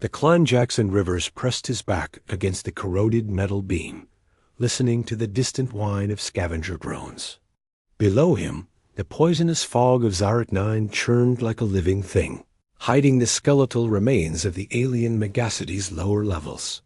The Klein Jackson Rivers pressed his back against the corroded metal beam, listening to the distant whine of scavenger drones. Below him, the poisonous fog of Zaret 9 churned like a living thing, hiding the skeletal remains of the alien Megacity's lower levels.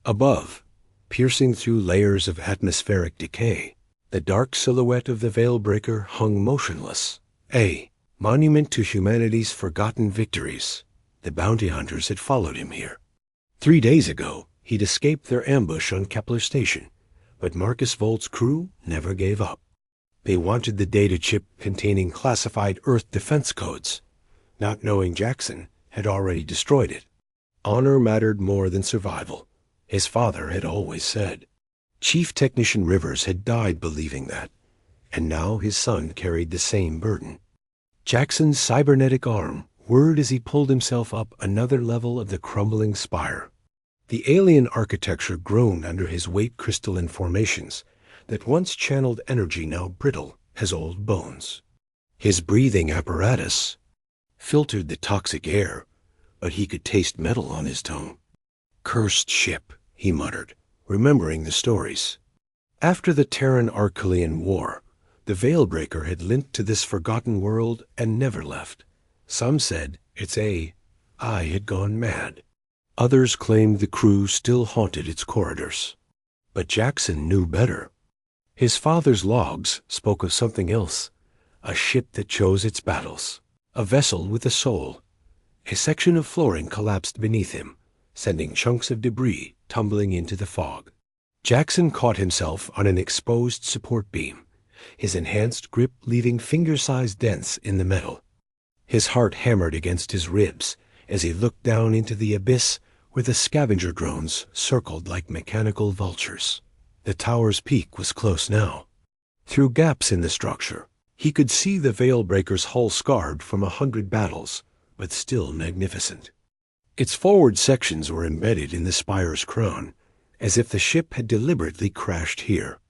Above, piercing through layers of atmospheric decay, the dark silhouette of the Veilbreaker hung motionless, a monument to humanity's forgotten victories. The bounty hunters had followed him here. 3 days ago, he'd escaped their ambush on Kepler Station, but Marcus Volt's crew never gave up. They wanted the data chip containing classified Earth defense codes, not knowing Jackson had already destroyed it. Honor mattered more than survival, his father had always said. Chief Technician Rivers had died believing that, and now his son carried the same burden. Jackson's cybernetic arm whirred as he pulled himself up another level of the crumbling spire. The alien architecture groaned under his weight crystalline formations that once channeled energy now brittle as old bones. His breathing apparatus filtered the toxic air, but he could taste metal on his tongue. Cursed ship, he muttered, remembering the stories. After the Terran-Archelian War, the Veilbreaker had linked to this forgotten world and never left. Some said its I had gone mad. Others claimed the crew still haunted its corridors. But Jackson knew better. His father's logs spoke of something else, a ship that chose its battles, a vessel with a soul. A section of flooring collapsed beneath him, sending chunks of debris tumbling into the fog. Jackson caught himself on an exposed support beam, his enhanced grip leaving finger-sized dents in the metal. His heart hammered against his ribs as he looked down into the abyss where the scavenger drones circled like mechanical vultures. The tower's peak was close now. Through gaps in the structure, he could see the Veilbreaker's hull scarred from 100 battles, but still magnificent. Its forward sections were embedded in the spire's crown, as if the ship had deliberately crashed here.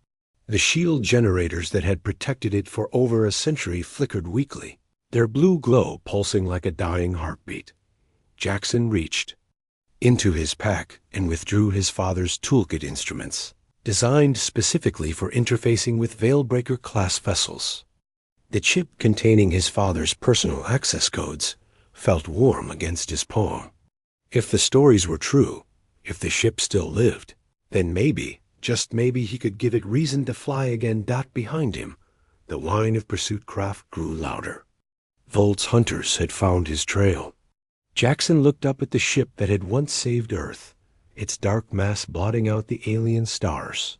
The shield generators that had protected it for over a century flickered weakly, their blue glow pulsing like a dying heartbeat. Jackson reached into his pack and withdrew his father's toolkit instruments, designed specifically for interfacing with Veilbreaker-class vessels. The chip containing his father's personal access codes felt warm against his palm. If the stories were true, if the ship still lived, then maybe, just maybe he could give it reason to fly again. Behind him, the whine of pursuit craft grew louder. Volt's hunters had found his trail. Jackson looked up at the ship that had once saved Earth, its dark mass blotting out the alien stars.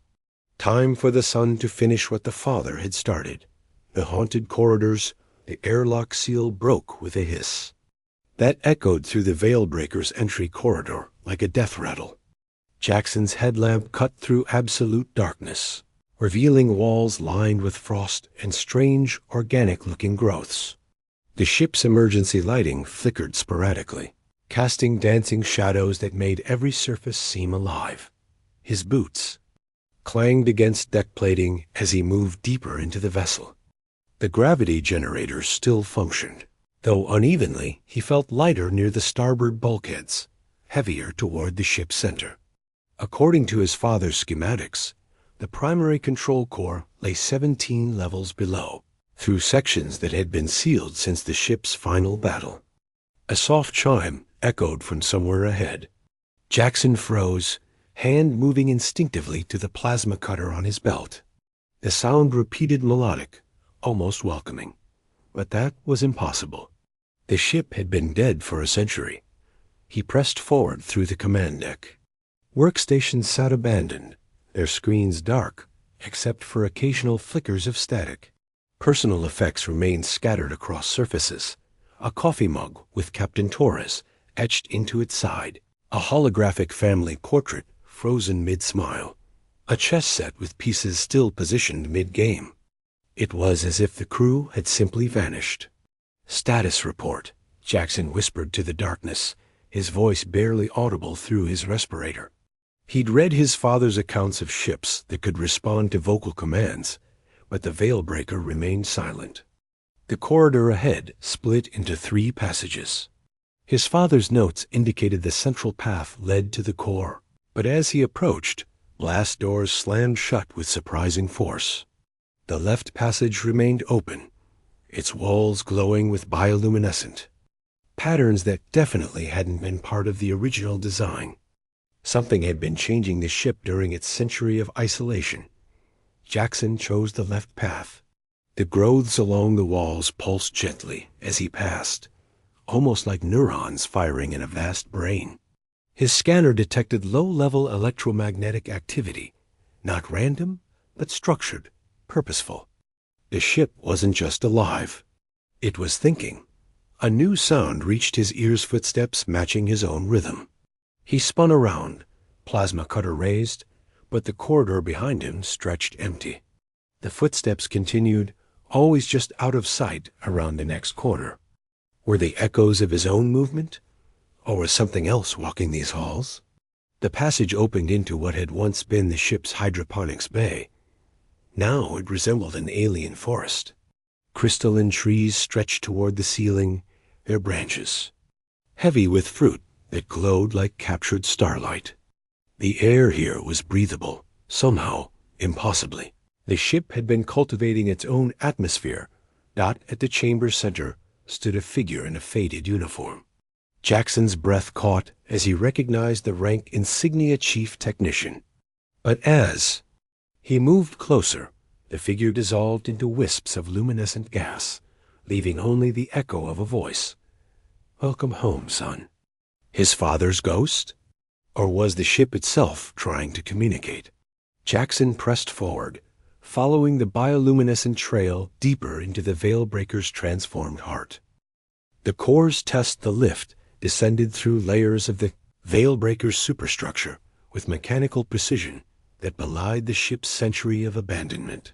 Time for the sun to finish what the father had started. The haunted corridors, the airlock seal broke with a hiss. That echoed through the Veilbreaker's entry corridor like a death rattle. Jackson's headlamp cut through absolute darkness, revealing walls lined with frost and strange, organic-looking growths. The ship's emergency lighting flickered sporadically, casting dancing shadows that made every surface seem alive. His boots clanged against deck plating as he moved deeper into the vessel. The gravity generators still functioned, though unevenly. He felt lighter near the starboard bulkheads, heavier toward the ship's center. According to his father's schematics, the primary control core lay 17 levels below, through sections that had been sealed since the ship's final battle. A soft chime echoed from somewhere ahead. Jackson froze, hand moving instinctively to the plasma cutter on his belt. The sound repeated melodic, almost welcoming. But that was impossible. The ship had been dead for a century. He pressed forward through the command deck. Workstations sat abandoned, their screens dark, except for occasional flickers of static. Personal effects remained scattered across surfaces. A coffee mug with Captain Torres etched into its side, a holographic family portrait frozen mid-smile, a chess set with pieces still positioned mid-game. It was as if the crew had simply vanished. "Status report," Jackson whispered to the darkness, his voice barely audible through his respirator. He'd read his father's accounts of ships that could respond to vocal commands, but the Veilbreaker remained silent. The corridor ahead split into 3 passages. His father's notes indicated the central path led to the core, but as he approached, blast doors slammed shut with surprising force. The left passage remained open, its walls glowing with bioluminescent patterns that definitely hadn't been part of the original design. Something had been changing the ship during its century of isolation. Jackson chose the left path. The growths along the walls pulsed gently as he passed, almost like neurons firing in a vast brain. His scanner detected low-level electromagnetic activity, not random, but structured, purposeful. The ship wasn't just alive. It was thinking. A new sound reached his ears, footsteps matching his own rhythm. He spun around, plasma cutter raised, but the corridor behind him stretched empty. The footsteps continued, always just out of sight around the next corner. Were they echoes of his own movement? Or was something else walking these halls? The passage opened into what had once been the ship's hydroponics bay. Now it resembled an alien forest. Crystalline trees stretched toward the ceiling, their branches heavy with fruit that glowed like captured starlight. The air here was breathable, somehow, impossibly. The ship had been cultivating its own atmosphere. At the chamber's center stood a figure in a faded uniform. Jackson's breath caught as he recognized the rank insignia chief technician. But as he moved closer, the figure dissolved into wisps of luminescent gas, leaving only the echo of a voice. "Welcome home, son." His father's ghost? Or was the ship itself trying to communicate? Jackson pressed forward, following the bioluminescent trail deeper into the Veilbreaker's transformed heart. The core's test, the lift, descended through layers of the Veilbreaker's superstructure with mechanical precision that belied the ship's century of abandonment.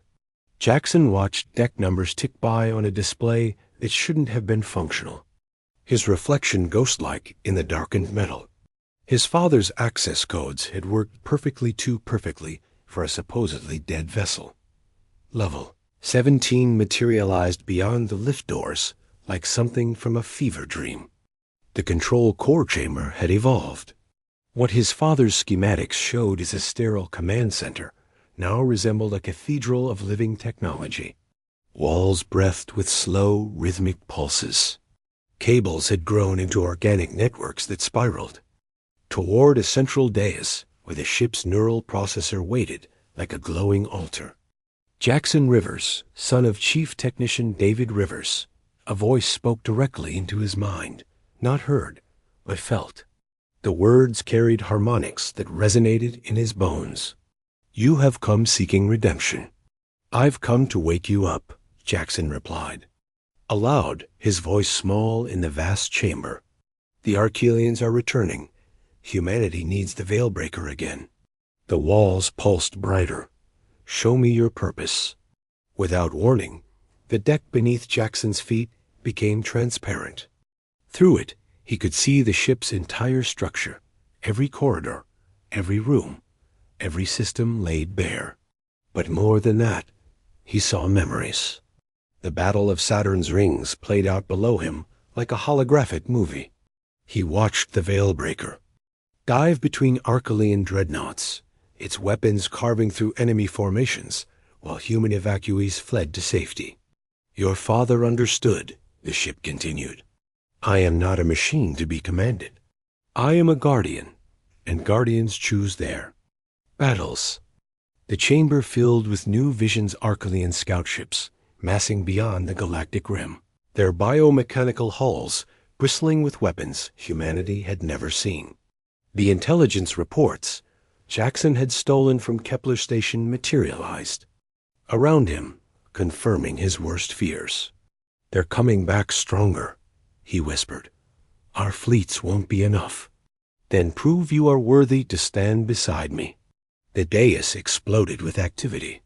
Jackson watched deck numbers tick by on a display that shouldn't have been functional, his reflection ghost-like in the darkened metal. His father's access codes had worked too perfectly for a supposedly dead vessel. Level 17 materialized beyond the lift doors like something from a fever dream. The control core chamber had evolved. What his father's schematics showed as a sterile command center now resembled a cathedral of living technology. Walls breathed with slow, rhythmic pulses. Cables had grown into organic networks that spiraled toward a central dais where the ship's neural processor waited like a glowing altar. Jackson Rivers, son of Chief Technician David Rivers. A voice spoke directly into his mind, not heard, but felt. The words carried harmonics that resonated in his bones. "You have come seeking redemption." "I've come to wake you up," Jackson replied. Aloud, his voice small in the vast chamber. "The Archelians are returning. Humanity needs the Veilbreaker again." The walls pulsed brighter. "Show me your purpose." Without warning, the deck beneath Jackson's feet became transparent. Through it, he could see the ship's entire structure, every corridor, every room, every system laid bare. But more than that, he saw memories. The Battle of Saturn's rings played out below him like a holographic movie. He watched the Veilbreaker dive between Archelian dreadnoughts, its weapons carving through enemy formations, while human evacuees fled to safety. "Your father understood," the ship continued. "I am not a machine to be commanded. I am a guardian, and guardians choose their battles." The chamber filled with New Vision's Archelian scout ships, massing beyond the galactic rim, their biomechanical hulls bristling with weapons humanity had never seen. The intelligence reports Jackson had stolen from Kepler Station materialized around him, confirming his worst fears. "They're coming back stronger," he whispered. "Our fleets won't be enough." "Then prove you are worthy to stand beside me." The dais exploded with activity.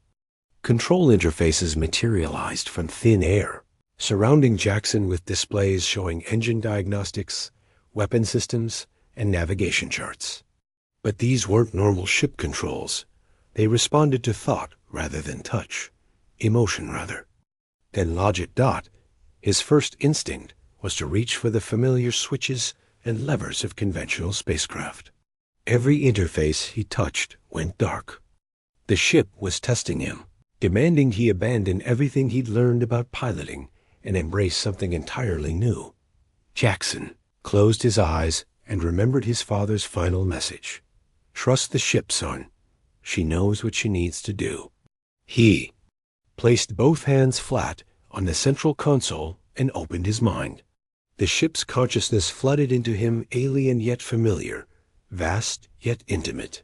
Control interfaces materialized from thin air, surrounding Jackson with displays showing engine diagnostics, weapon systems, and navigation charts. But these weren't normal ship controls. They responded to thought rather than touch, emotion rather. Then Logit Dot, his first instinct was to reach for the familiar switches and levers of conventional spacecraft. Every interface he touched went dark. The ship was testing him, demanding he abandon everything he'd learned about piloting and embrace something entirely new. Jackson closed his eyes and remembered his father's final message. "Trust the ship, son. She knows what she needs to do." He placed both hands flat on the central console and opened his mind. The ship's consciousness flooded into him, alien yet familiar, vast yet intimate.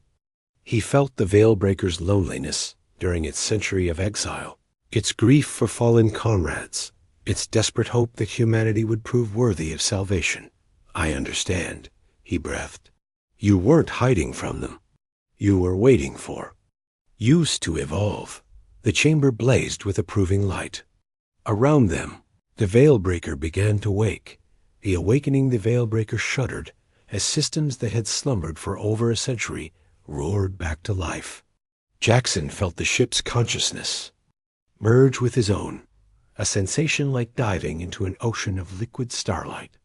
He felt the Veilbreaker's loneliness during its century of exile, its grief for fallen comrades, its desperate hope that humanity would prove worthy of salvation. "I understand," he breathed. "You weren't hiding from them. You were waiting for. Used to evolve." The chamber blazed with approving light. Around them, the Veilbreaker began to wake. The awakening the Veilbreaker shuddered as systems that had slumbered for over a century roared back to life. Jackson felt the ship's consciousness merge with his own, a sensation like diving into an ocean of liquid starlight.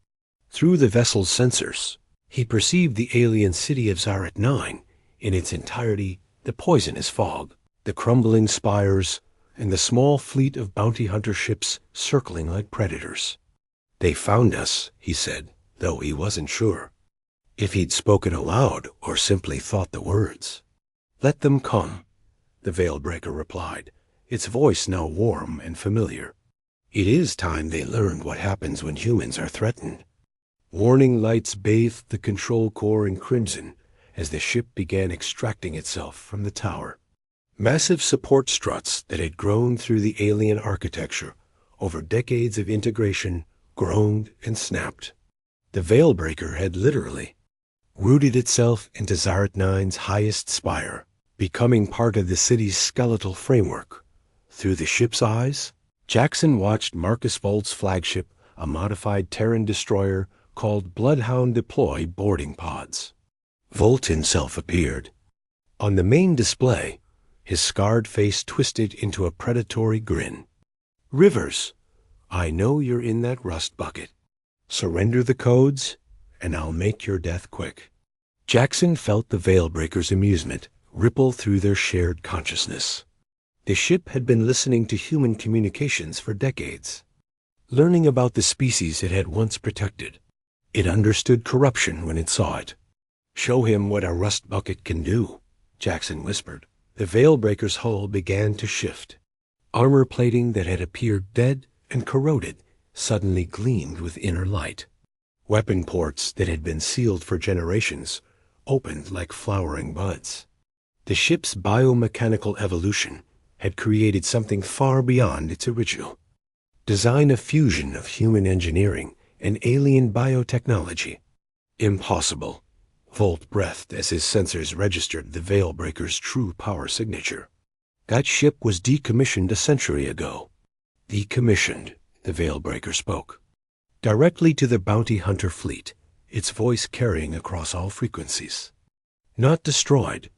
Through the vessel's sensors, he perceived the alien city of Zaret 9 in its entirety, the poisonous fog, the crumbling spires, and the small fleet of bounty hunter ships circling like predators. "They found us," he said, though he wasn't sure if he'd spoken aloud or simply thought the words. "Let them come," the Veilbreaker replied, its voice now warm and familiar. "It is time they learned what happens when humans are threatened." Warning lights bathed the control core in crimson as the ship began extracting itself from the tower. Massive support struts that had grown through the alien architecture over decades of integration groaned and snapped. The Veilbreaker had literally rooted itself into Zaret 9's highest spire, becoming part of the city's skeletal framework. Through the ship's eyes, Jackson watched Marcus Volt's flagship, a modified Terran destroyer called Bloodhound, deploy boarding pods. Volt himself appeared. On the main display, his scarred face twisted into a predatory grin. "Rivers, I know you're in that rust bucket. Surrender the codes, and I'll make your death quick." Jackson felt the Veilbreaker's amusement ripple through their shared consciousness. The ship had been listening to human communications for decades, learning about the species it had once protected. It understood corruption when it saw it. "Show him what a rust bucket can do," Jackson whispered. The Veilbreaker's hull began to shift. Armor plating that had appeared dead and corroded suddenly gleamed with inner light. Weapon ports that had been sealed for generations opened like flowering buds. The ship's biomechanical evolution had created something far beyond its original design, a fusion of human engineering and alien biotechnology. "Impossible," Volt breathed as his sensors registered the Veilbreaker's true power signature. "That ship was decommissioned a century ago." "Decommissioned," the Veilbreaker spoke, directly to the bounty hunter fleet, its voice carrying across all frequencies. "Not destroyed.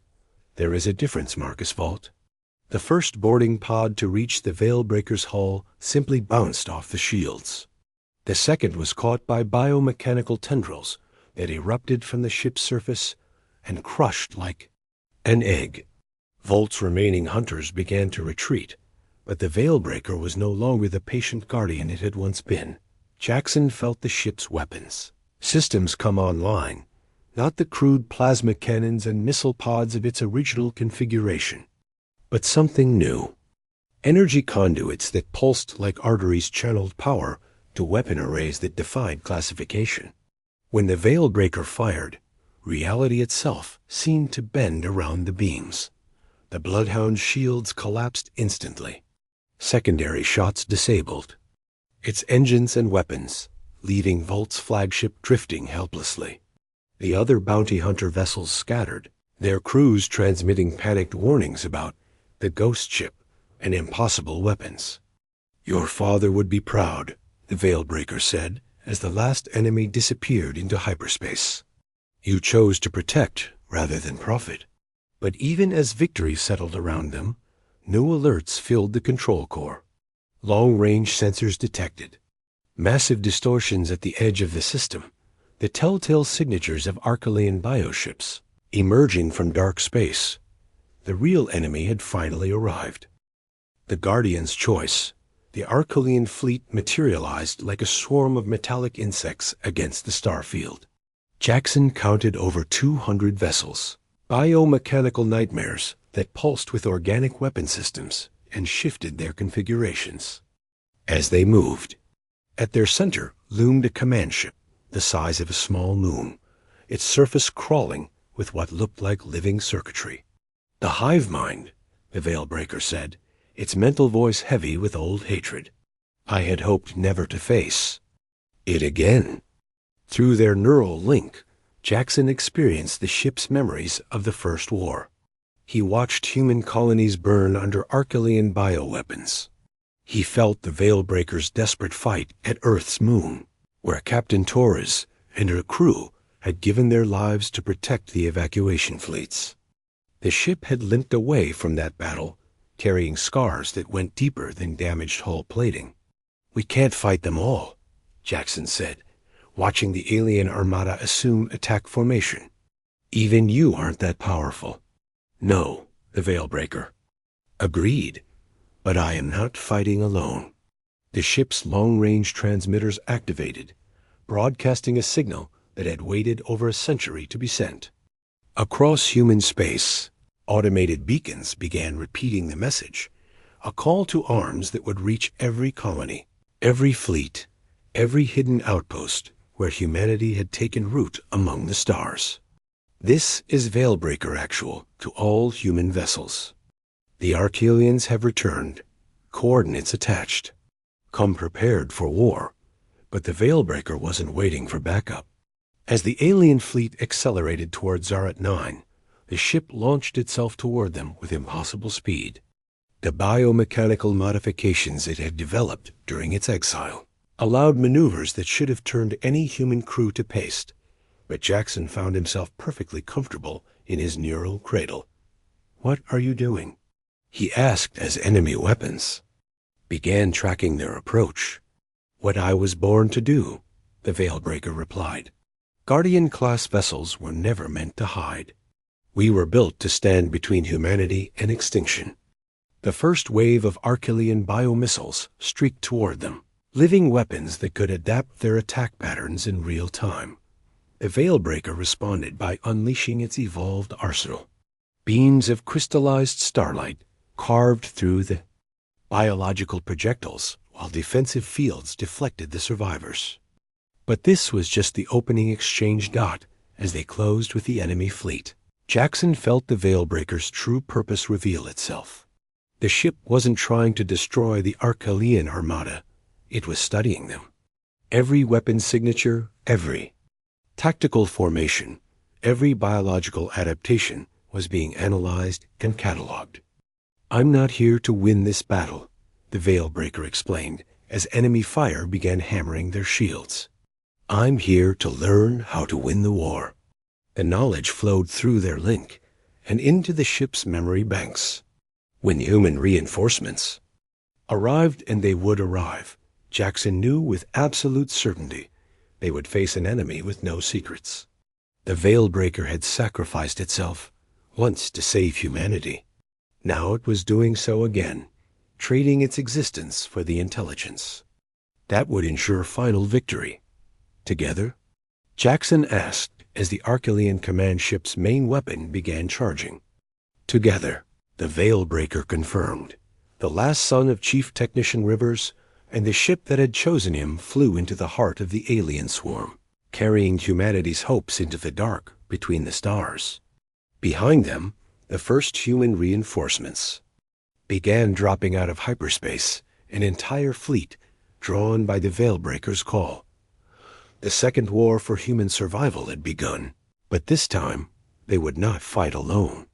There is a difference, Marcus Volt." The first boarding pod to reach the Veilbreaker's hull simply bounced off the shields. The second was caught by biomechanical tendrils that erupted from the ship's surface and crushed like an egg. Volt's remaining hunters began to retreat, but the Veilbreaker was no longer the patient guardian it had once been. Jackson felt the ship's weapons systems come online, not the crude plasma cannons and missile pods of its original configuration, but something new. Energy conduits that pulsed like arteries channeled power to weapon arrays that defied classification. When the Veilbreaker fired, reality itself seemed to bend around the beams. The Bloodhound's shields collapsed instantly. Secondary shots disabled its engines and weapons, leaving Volt's flagship drifting helplessly. The other bounty hunter vessels scattered, their crews transmitting panicked warnings about the ghost ship and impossible weapons. "Your father would be proud," the Veilbreaker said, as the last enemy disappeared into hyperspace. "You chose to protect rather than profit." But even as victory settled around them, new alerts filled the control core. Long-range sensors detected massive distortions at the edge of the system, the telltale signatures of Archelian bioships, emerging from dark space. The real enemy had finally arrived. The Guardian's choice, the Archelian fleet materialized like a swarm of metallic insects against the starfield. Jackson counted over 200 vessels, biomechanical nightmares that pulsed with organic weapon systems and shifted their configurations. As they moved, at their center loomed a command ship the size of a small moon, its surface crawling with what looked like living circuitry. The hive mind, the Veilbreaker said, its mental voice heavy with old hatred. I had hoped never to face it again. Through their neural link, Jackson experienced the ship's memories of the First War. He watched human colonies burn under Archelian bioweapons. He felt the Veilbreaker's desperate fight at Earth's moon, where Captain Torres and her crew had given their lives to protect the evacuation fleets. The ship had limped away from that battle, carrying scars that went deeper than damaged hull plating. We can't fight them all, Jackson said, watching the alien armada assume attack formation. Even you aren't that powerful. No, the Veilbreaker agreed, but I am not fighting alone. The ship's long-range transmitters activated, broadcasting a signal that had waited over a century to be sent. Across human space, automated beacons began repeating the message, a call to arms that would reach every colony, every fleet, every hidden outpost where humanity had taken root among the stars. This is Veilbreaker Actual to all human vessels. The Archelians have returned, coordinates attached. Come prepared for war, but the Veilbreaker wasn't waiting for backup. As the alien fleet accelerated toward Zaret 9, the ship launched itself toward them with impossible speed. The biomechanical modifications it had developed during its exile allowed maneuvers that should have turned any human crew to paste, but Jackson found himself perfectly comfortable in his neural cradle. What are you doing? He asked as enemy weapons began tracking their approach. What I was born to do, the Veilbreaker replied. Guardian-class vessels were never meant to hide. We were built to stand between humanity and extinction. The first wave of Archelian biomissiles streaked toward them, living weapons that could adapt their attack patterns in real time. The Veilbreaker responded by unleashing its evolved arsenal. Beams of crystallized starlight carved through the biological projectiles, while defensive fields deflected the survivors. But this was just the opening exchange dot as they closed with the enemy fleet. Jackson felt the Veilbreaker's true purpose reveal itself. The ship wasn't trying to destroy the Archelian armada. It was studying them. Every weapon signature, every tactical formation, every biological adaptation was being analyzed and cataloged. I'm not here to win this battle, the Veilbreaker explained as enemy fire began hammering their shields. I'm here to learn how to win the war. The knowledge flowed through their link and into the ship's memory banks. When human reinforcements arrived, and they would arrive, Jackson knew with absolute certainty they would face an enemy with no secrets. The Veilbreaker had sacrificed itself once to save humanity. Now it was doing so again, trading its existence for the intelligence that would ensure final victory. Together? Jackson asked as the Archelian command ship's main weapon began charging. Together, the Veilbreaker confirmed. The last son of Chief Technician Rivers and the ship that had chosen him flew into the heart of the alien swarm, carrying humanity's hopes into the dark between the stars. Behind them, the first human reinforcements began dropping out of hyperspace, an entire fleet drawn by the Veilbreaker's call. The second war for human survival had begun, but this time they would not fight alone.